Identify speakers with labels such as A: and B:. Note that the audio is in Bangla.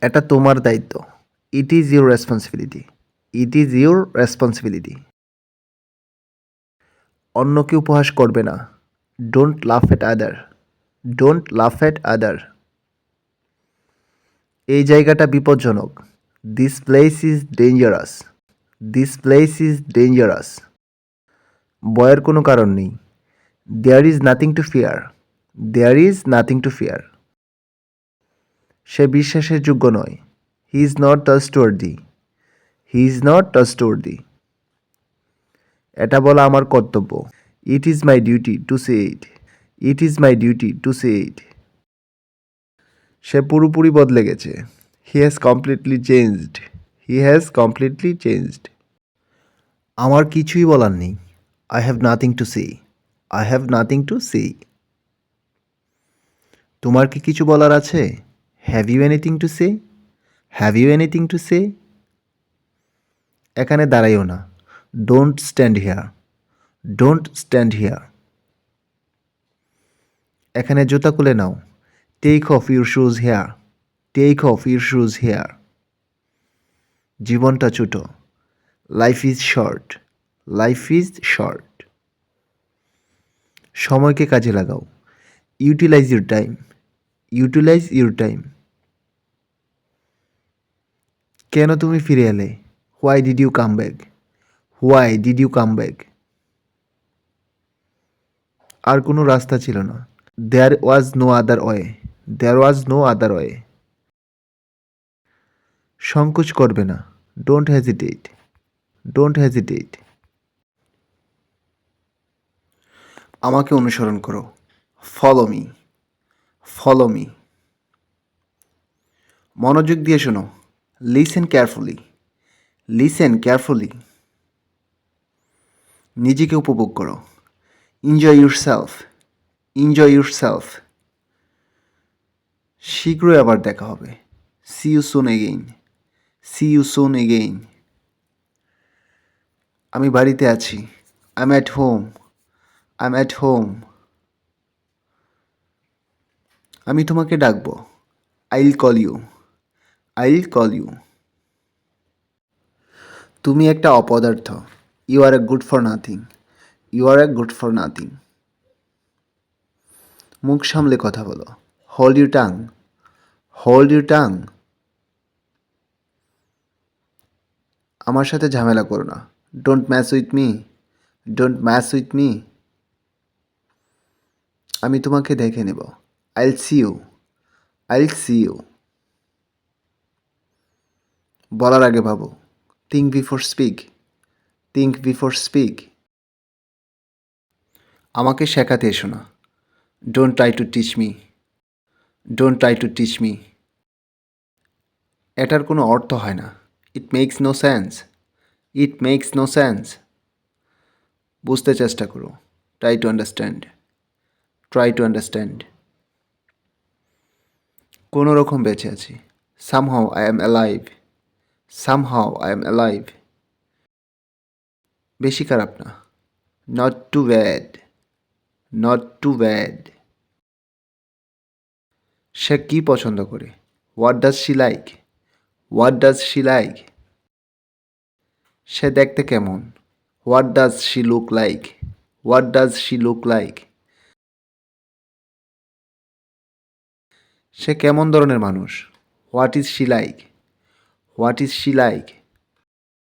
A: এটা তোমার দায়িত্ব। It is your responsibility. It is your responsibility. অন্যকে উপহাস করবে না। ডোন্ট লাফ এট আদার। ডোন্ট লাফ এট আদার। এই জায়গাটা বিপজ্জনক। This place is dangerous. This place is dangerous. ভয়ের কোনো কারণ নেই। There is nothing to fear. There is nothing to fear. সে বিশ্বাসের যোগ্য নয়। He is not trustworthy. He is not trustworthy. এটা বলা আমার কর্তব্য। It is my duty to say it. It is my duty to say it. সে পুরোপুরি বদলে গেছে। He has completely changed. He has completely changed. আমার কিছুই বলার নেই। I have nothing to say. I have nothing to say. তোমার কি কিছু বলার আছে? Have you anything to say? Have you anything to say? এখানে দাঁড়াইও না। Don't stand here. Don't stand here. এখানে জুতা খুলে নাও। Take off your shoes here. Take off your shoes here. জীবনটা ছোট। Life is short. Life is short. সময়কে কাজে লাগাও। Utilise your time. Utilise your time. কেন তুমি ফিরে এলে? Why did you come back? Why did you come back? আর কোনো রাস্তা ছিল না। There was no other way. There was no other way. সংকোচ করবে না। Don't hesitate. Don't hesitate. আমাকে অনুসরণ করো। Follow me. Follow me. মনোযোগ দিয়ে শোনো। Listen carefully. Listen carefully. নিজেকে উপভোগ করো। Enjoy yourself. Enjoy yourself. শীঘ্রই আবার দেখা হবে। See you soon again. See you soon again. আমি বাড়িতে আছি। I am at home. I am at home. আমি তোমাকে ডাকবো। I will call you. I will call you. তুমি একটা অপদার্থ। You are a good for nothing. You are a good for nothing. মুখ সামলে কথা বলো। Hold your tongue. Hold your tongue. আমার সাথে ঝামেলা করো না। Don't match with me. Don't match with me. আমি তোমাকে দেখে নেব। I will see you. I will see you. বলার আগে ভাবো। Think before speak. Think before speak. আমাকে শেখাতে এসো না। Don't try to teach me. Don't try to teach me. এটার কোনো অর্থ হয় না। It makes no sense. It makes no sense. বুঝতে চেষ্টা করো। Try to understand. Try to understand. কোনো রকম বেঁচে আছি। Somehow I am alive. Somehow I am alive. বেশি খারাপ না। Not too bad. Not too bad. সে কী পছন্দ করে? What does she like? What does she like? সে দেখতে কেমন? What does she look like? What does she look like? সে কেমন ধরনের মানুষ? What is she like? What is she like?